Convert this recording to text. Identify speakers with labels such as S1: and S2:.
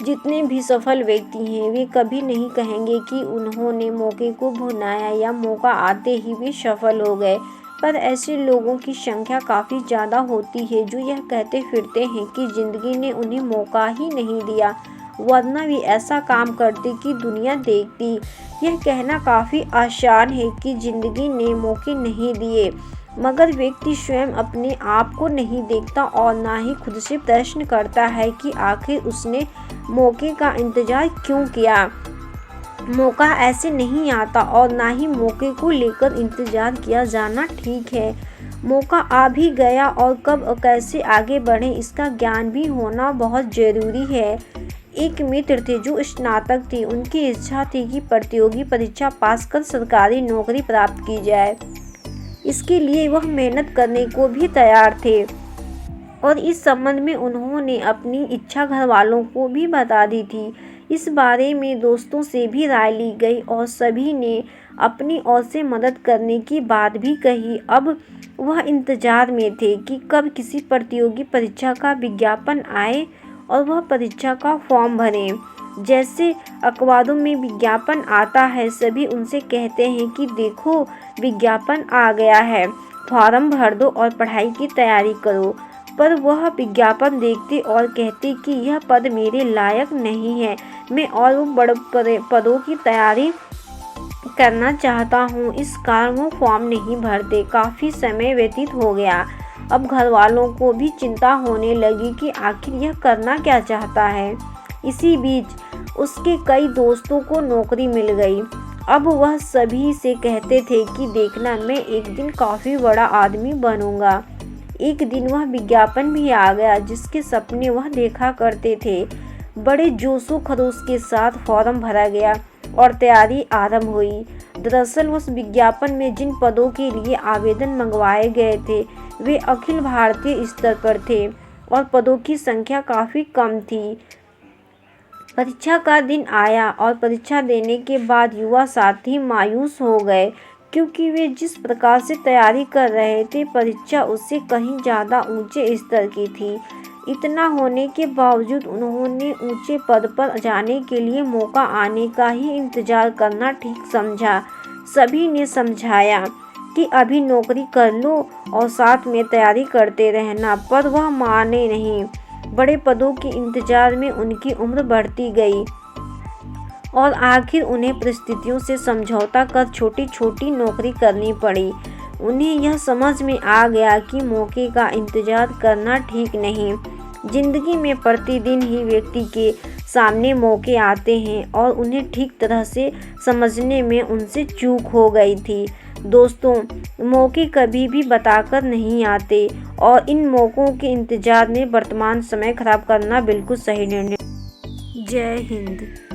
S1: जितने भी सफल व्यक्ति हैं वे कभी नहीं कहेंगे कि उन्होंने मौके को भुनाया या मौका आते ही वे सफल हो गए, पर ऐसे लोगों की संख्या काफ़ी ज़्यादा होती है जो यह कहते फिरते हैं कि ज़िंदगी ने उन्हें मौका ही नहीं दिया, वरना वे ऐसा काम करते कि दुनिया देखती। यह कहना काफ़ी आसान है कि ज़िंदगी ने मौके नहीं दिए, मगर व्यक्ति स्वयं अपने आप को नहीं देखता और ना ही खुद से प्रश्न करता है कि आखिर उसने मौके का इंतज़ार क्यों किया। मौका ऐसे नहीं आता और ना ही मौके को लेकर इंतज़ार किया जाना ठीक है। मौका आ भी गया और कब और कैसे आगे बढ़ें इसका ज्ञान भी होना बहुत ज़रूरी है। एक मित्र थे जो स्नातक थे। उनकी इच्छा थी कि प्रतियोगी परीक्षा पास कर सरकारी नौकरी प्राप्त की जाए। इसके लिए वह मेहनत करने को भी तैयार थे और इस संबंध में उन्होंने अपनी इच्छा घर वालों को भी बता दी थी। इस बारे में दोस्तों से भी राय ली गई और सभी ने अपनी ओर से मदद करने की बात भी कही। अब वह इंतजार में थे कि कब किसी प्रतियोगी परीक्षा का विज्ञापन आए और वह परीक्षा का फॉर्म भरें। जैसे अखबारों में विज्ञापन आता है, सभी उनसे कहते हैं कि देखो विज्ञापन आ गया है, फॉर्म भर दो और पढ़ाई की तैयारी करो। पर वह विज्ञापन देखते और कहते कि यह पद मेरे लायक नहीं है, मैं और बड़े पदों की तैयारी करना चाहता हूँ। इस कारण वो फॉर्म नहीं भरते। काफ़ी समय व्यतीत हो गया। अब घर वालों को भी चिंता होने लगी कि आखिर यह करना क्या चाहता है। इसी बीच उसके कई दोस्तों को नौकरी मिल गई। अब वह सभी से कहते थे कि देखना, मैं एक दिन काफ़ी बड़ा आदमी बनूंगा। एक दिन वह विज्ञापन भी आ गया जिसके सपने वह देखा करते थे। बड़े जोशो खरोश के साथ फॉर्म भरा गया और तैयारी आरंभ हुई। दरअसल उस विज्ञापन में जिन पदों के लिए आवेदन मंगवाए गए थे वे अखिल भारतीय स्तर पर थे और पदों की संख्या काफ़ी कम थी। परीक्षा का दिन आया और परीक्षा देने के बाद युवा साथी मायूस हो गए, क्योंकि वे जिस प्रकार से तैयारी कर रहे थे परीक्षा उससे कहीं ज़्यादा ऊंचे स्तर की थी। इतना होने के बावजूद उन्होंने ऊंचे पद पर जाने के लिए मौका आने का ही इंतज़ार करना ठीक समझा। सभी ने समझाया कि अभी नौकरी कर लो और साथ में तैयारी करते रहना, पर वह माने नहीं। बड़े पदों के इंतज़ार में उनकी उम्र बढ़ती गई और आखिर उन्हें परिस्थितियों से समझौता कर छोटी छोटी नौकरी करनी पड़ी। उन्हें यह समझ में आ गया कि मौके का इंतज़ार करना ठीक नहीं। जिंदगी में प्रतिदिन ही व्यक्ति के सामने मौके आते हैं और उन्हें ठीक तरह से समझने में उनसे चूक हो गई थी। दोस्तों, मौके कभी भी बताकर नहीं आते और इन मौक़ों के इंतज़ार में वर्तमान समय खराब करना बिल्कुल सही निर्णय। जय हिंद।